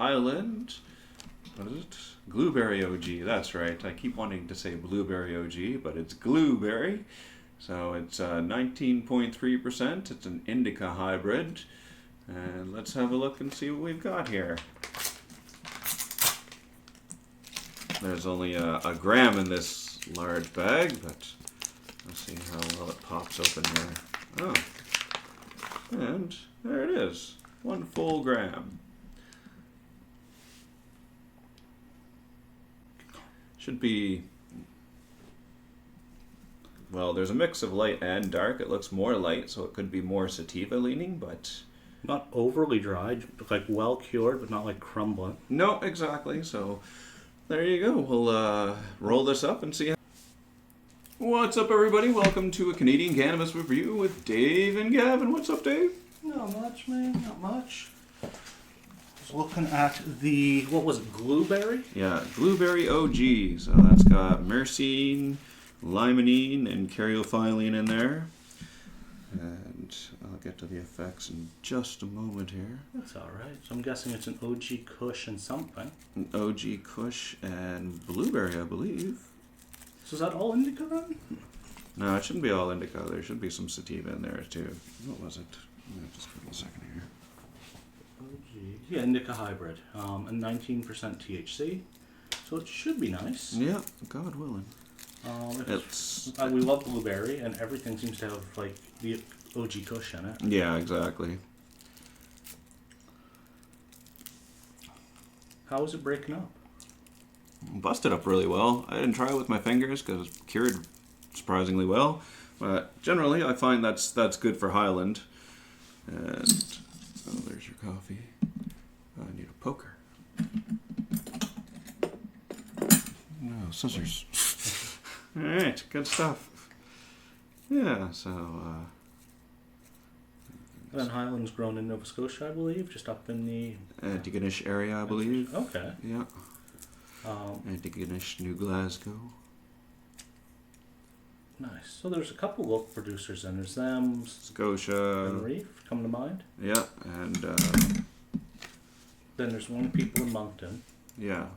Highland, what is it? Glueberry OG, that's right. I keep wanting to say Blueberry OG, but it's Glueberry. So it's 19.3%. It's an indica hybrid. And let's have a look and see what we've got here. There's only a gram in this large bag, but let's see how well it pops open here. Oh, and there it is, 1 full gram. Should be, well, there's a mix of light and dark. It looks more light, so it could be more sativa leaning, but not overly dry, like well cured, but not like crumbling. No, exactly. So there you go. We'll roll this up and see. What's up, everybody? Welcome to a Canadian Cannabis Review with Dave and Gavin. What's up, Dave? Not much, man. Not much. I was looking at the, what was it, Glueberry? Yeah, Glueberry OG. So that's got myrcene, limonene, and caryophyllene in there. And I'll get to the effects in just a moment here. That's all right. So I'm guessing it's an OG Kush and something. An OG Kush and blueberry, I believe. So is that all indica then? No, it shouldn't be all indica. There should be some sativa in there too. What was it? Just give me a second here. OG. Yeah, indica hybrid. And 19% THC. So it should be nice. Yeah, God willing. We love blueberry, and everything seems to have like the OG Kush in it. Yeah, exactly. How is it breaking up? Busted up really well. I didn't try it with my fingers because it's cured surprisingly well. But generally, I find that's good for Highland. And oh, there's your coffee. I need a poker. No scissors. All right, good stuff. Yeah, so. And then Highlands grown in Nova Scotia, I believe, just up in the Antigonish area, I believe. Okay. Yeah. Antigonish, New Glasgow. Nice. So there's a couple local producers, and there's them. Scotia. And Reef come to mind. Yeah, and then there's one people in Moncton. Yeah.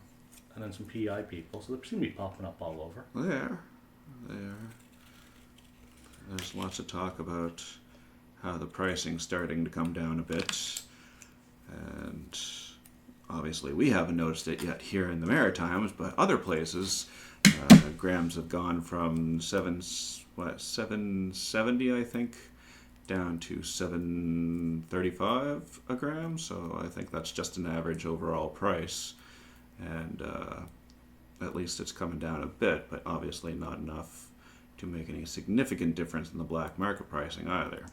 And then some PI people, so they seem to be popping up all over. There. There's lots of talk about how the pricing's starting to come down a bit, and obviously we haven't noticed it yet here in the Maritimes, but other places, grams have gone from 770, I think, down to 735 a gram. So I think that's just an average overall price, and at least it's coming down a bit, but obviously not enough to make any significant difference in the black market pricing either.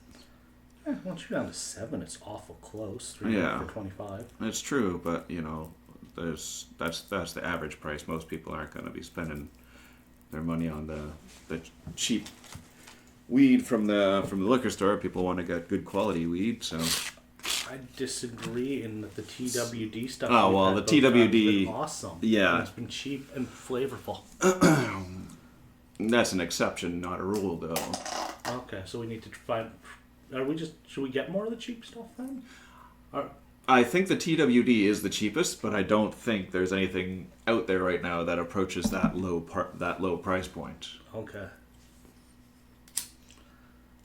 Once you're down to 7, it's awful close. 3 for 25. It's true, but you know, that's the average price. Most people aren't going to be spending their money on the cheap weed from the liquor store. People want to get good quality weed, so. I disagree in that the TWD stuff. Oh well, the TWD, been awesome. Yeah, and it's been cheap and flavorful. That's an exception, not a rule, though. Okay, so we need to find. Should we get more of the cheap stuff then? I think the TWD is the cheapest, but I don't think there's anything out there right now that approaches that low price point. Okay.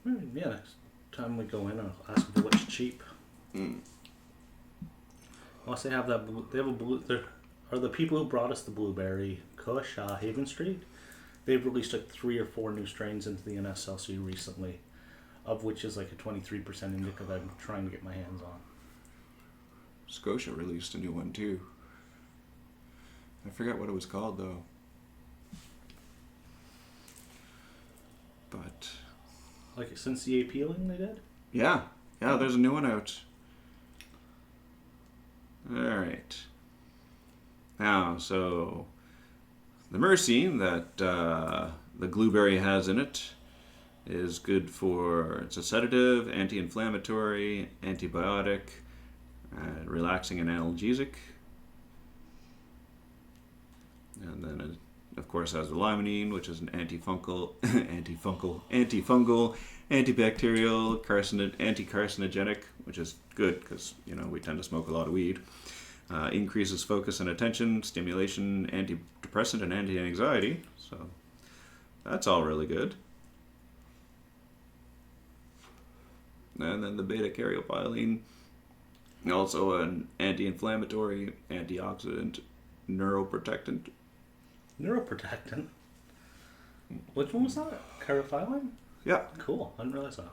Yeah, next time we go in, I'll ask them what's cheap. Unless they have that, they have a blue. Are the people who brought us the blueberry Kush, Haven Street? They've released like 3 or 4 new strains into the NSLC recently, of which is like a 23% indica that I'm trying to get my hands on. Scotia released a new one too. I forget what it was called though. But like since the appealing they did? Yeah, there's a new one out. Alright. Now, so the myrcene that the Glueberry has in it is good for, it's a sedative, anti-inflammatory, antibiotic, relaxing and analgesic. And then it, of course, has the limonene, which is an antifungal, antibacterial, anti-carcinogenic, which is good because, you know, we tend to smoke a lot of weed. increases focus and attention, stimulation, antidepressant, and anti-anxiety. So that's all really good. And then the beta-caryophyllene, also an anti-inflammatory, antioxidant, neuroprotectant. Neuroprotectant? Which one was that? Caryophyllene? Yeah. Cool. I didn't realize that.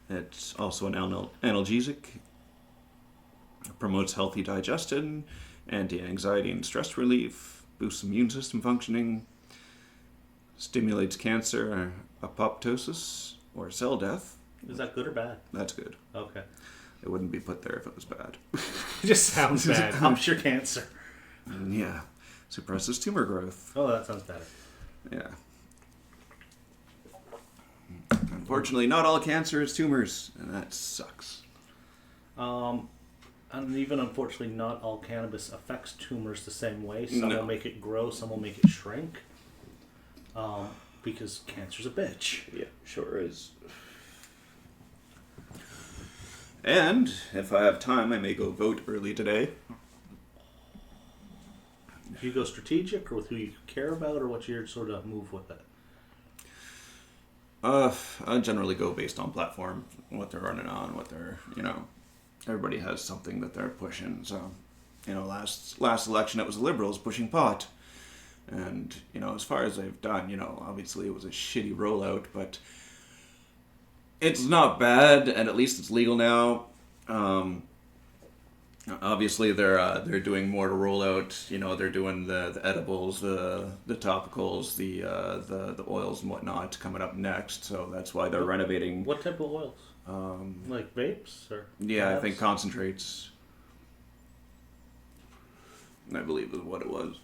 It's also an analgesic. It promotes healthy digestion, anti-anxiety and stress relief, boosts immune system functioning, stimulates cancer, apoptosis, or cell death. Is that good or bad? That's good. Okay. It wouldn't be put there if it was bad. It just sounds bad. I'm sure cancer. Yeah. Suppresses tumor growth. Oh, that sounds better. Yeah. Unfortunately, not all cancer is tumors, and that sucks. And even unfortunately, not all cannabis affects tumors the same way. Some No. will make it grow, some will make it shrink. Because cancer's a bitch. Yeah, sure is. And if I have time, I may go vote early today. If you go strategic or with who you care about, or what's your sort of move with it? I generally go based on platform, what they're running on, what they're, everybody has something that they're pushing. So, last election it was the Liberals pushing pot. And, as far as they've done, obviously it was a shitty rollout, but it's not bad, and at least it's legal now. Obviously they're doing more to roll out. They're doing the edibles, the topicals, the oils and whatnot coming up next. So that's why they're renovating. What type of oils? Like vapes or? Yeah, labs? I think concentrates. I believe is what it was,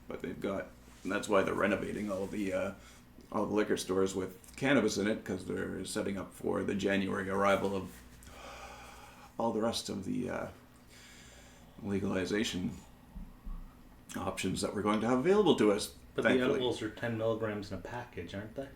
but they've got. And that's why they're renovating all the liquor stores with cannabis in it, because they're setting up for the January arrival of all the rest of the legalization options that we're going to have available to us. But thankfully. the edibles are 10 milligrams in a package, aren't they?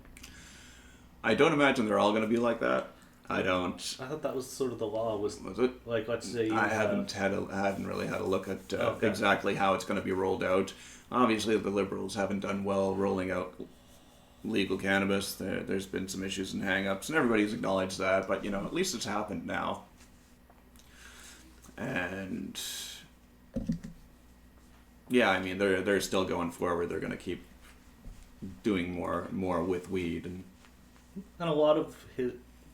I don't imagine they're all going to be like that. I don't. I thought that was sort of the law. Was it? Like, let's say I haven't really had a look at Okay. exactly how it's going to be rolled out. Obviously, the Liberals haven't done well rolling out legal cannabis. There's been some issues and hang-ups, and everybody's acknowledged that. But at least it's happened now. And yeah, I mean they're still going forward. They're going to keep doing more with weed, and a lot of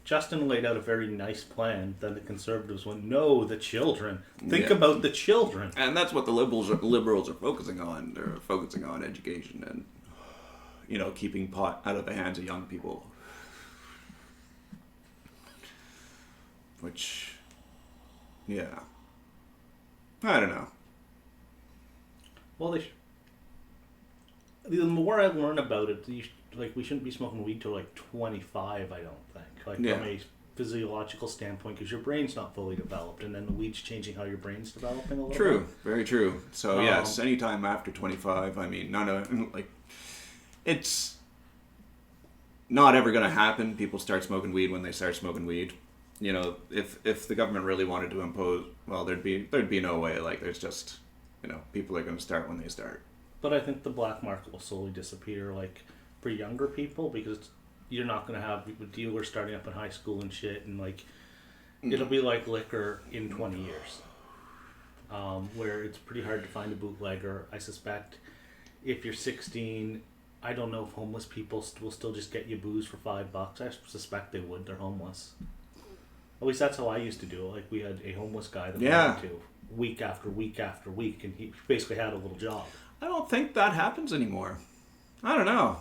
Justin laid out a very nice plan. Then the Conservatives went, "No, the children. Think Yeah. about the children." And that's what the liberals are focusing on. They're focusing on education and keeping pot out of the hands of young people, which, yeah, I don't know. Well, the more I learn about it, we shouldn't be smoking weed till like 25. I don't think, Yeah. from a physiological standpoint, because your brain's not fully developed, and then the weed's changing how your brain's developing a little True, bit. very true. So yes, anytime after 25. I mean, it's not ever going to happen. People start smoking weed when they start smoking weed. If the government really wanted to impose, well, there'd be no way. Like, there's just, people are going to start when they start. But I think the black market will slowly disappear, like for younger people, because you're not going to have dealers starting up in high school and shit, and it'll be like liquor in 20 years, where it's pretty hard to find a bootlegger. I suspect if you're 16, I don't know if homeless people will still just get you booze for $5. I suspect they would. They're homeless. At least that's how I used to do it. Like, we had a homeless guy that we went to week after week after week, and he basically had a little job. I don't think that happens anymore. I don't know.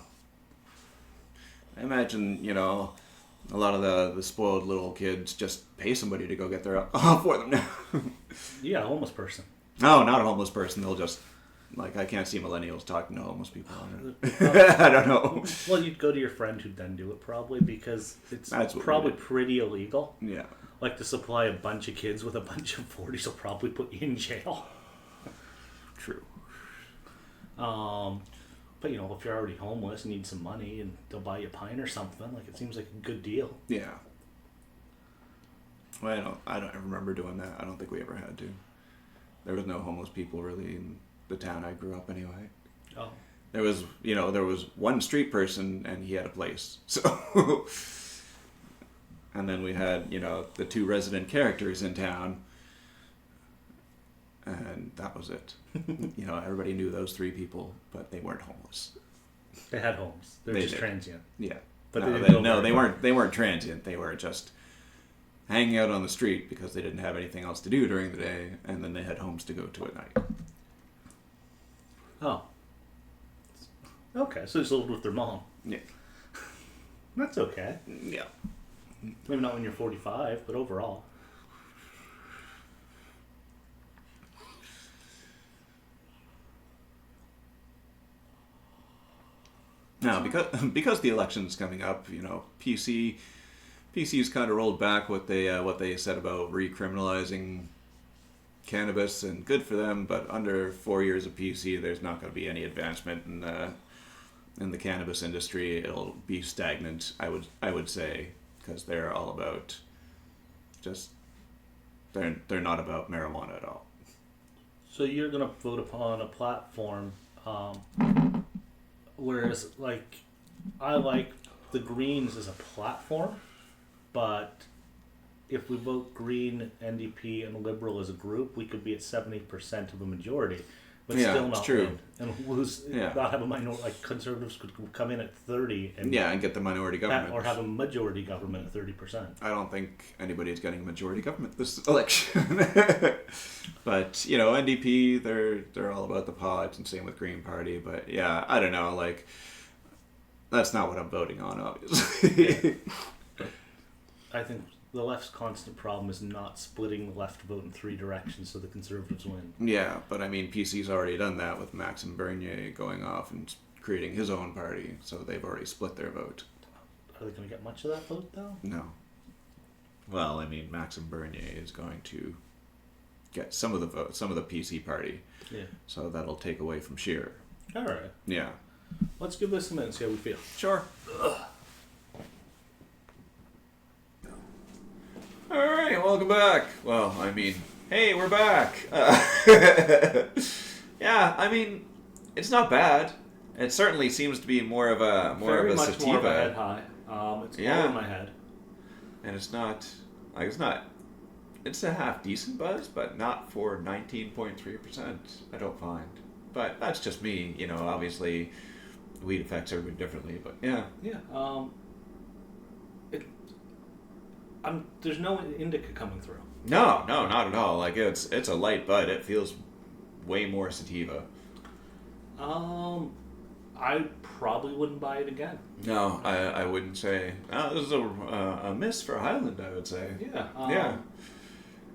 I imagine, a lot of the spoiled little kids just pay somebody to go get their for them now. Yeah, a homeless person. No, not a homeless person. They'll just, I can't see millennials talking to homeless people. I don't know. Well, you'd go to your friend who'd then do it, probably, because it's That's what probably we did. pretty illegal. Yeah. Like, to supply a bunch of kids with a bunch of 40s will probably put you in jail. True. But if you're already homeless and need some money, and they'll buy you a pint or something, it seems like a good deal. Yeah. Well, I don't remember doing that. I don't think we ever had to. There was no homeless people really in the town I grew up anyway. Oh. There was one street person and he had a place. So, and then we had, the 2 resident characters in town. And that was it. Everybody knew those 3 people, but they weren't homeless. They had homes. They're just transient. Yeah. But they weren't transient. They were just hanging out on the street because they didn't have anything else to do during the day, and then they had homes to go to at night. Oh. Okay, so they just lived with their mom. Yeah. That's okay. Yeah. Maybe not when you're 45, but overall. Now, because the election's coming up, PC's kind of rolled back what they said about recriminalizing cannabis, and good for them. But under 4 years of PC, there's not going to be any advancement in the cannabis industry. It'll be stagnant, I would say, because they're all about they're not about marijuana at all. So you're going to vote upon a platform. Whereas, I like the Greens as a platform, but if we vote Green, NDP, and Liberal as a group, we could be at 70% of a majority, but still not win. And lose, not have a minority, Conservatives could come in at 30 and get the minority government. Or have a majority government at 30%. I don't think anybody's getting a majority government this election. But, NDP, they're all about the pods, and same with Green Party. But, yeah, I don't know, that's not what I'm voting on, obviously. I think the left's constant problem is not splitting the left vote in 3 directions so the Conservatives win. Yeah, but, PC's already done that with Maxime Bernier going off and creating his own party, so they've already split their vote. Are they going to get much of that vote, though? No. Well, Maxime Bernier is going to get some of the vote, some of the PC party. Yeah. So that'll take away from Scheer. All right. Yeah. Let's give this a minute and see how we feel. Sure. All right, welcome back. Well, hey, we're back. Yeah, it's not bad. It certainly seems to be more of a sativa. More of a head high. It's lower in my head. And it's not. It's a half decent buzz, but not for 19.3%. I don't find. But that's just me. Obviously, weed affects everyone differently. But yeah. Yeah. There's no indica coming through. No, not at all. It's a light bud. It feels way more sativa. I probably wouldn't buy it again. No, I wouldn't say. This is a miss for Highland, I would say. Yeah. Yeah.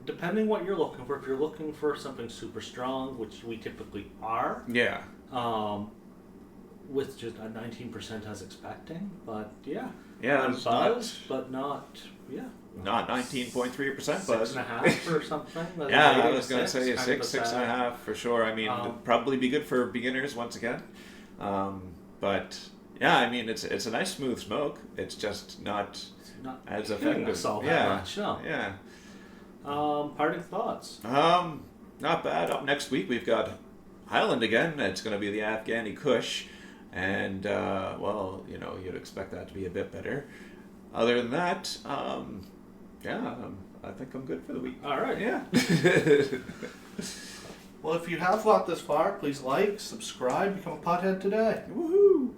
Depending what you're looking for, if you're looking for something super strong, which we typically are. Yeah. With just a 19% as expecting, but yeah. Yeah, it's buzz, but not. Yeah. Not 19.3% buzz. 6.5 or something. Yeah, I was going to say 6.5 for sure. It'd probably be good for beginners once again. But yeah, it's a nice smooth smoke. It's just not as effective. That much, no. Yeah. Parting thoughts. Not bad. Up next week we've got Highland again. It's going to be the Afghani Kush, and you'd expect that to be a bit better. Other than that, I think I'm good for the week. All right. Yeah. Well, if you have got this far, please like, subscribe, become a pothead today. Woohoo!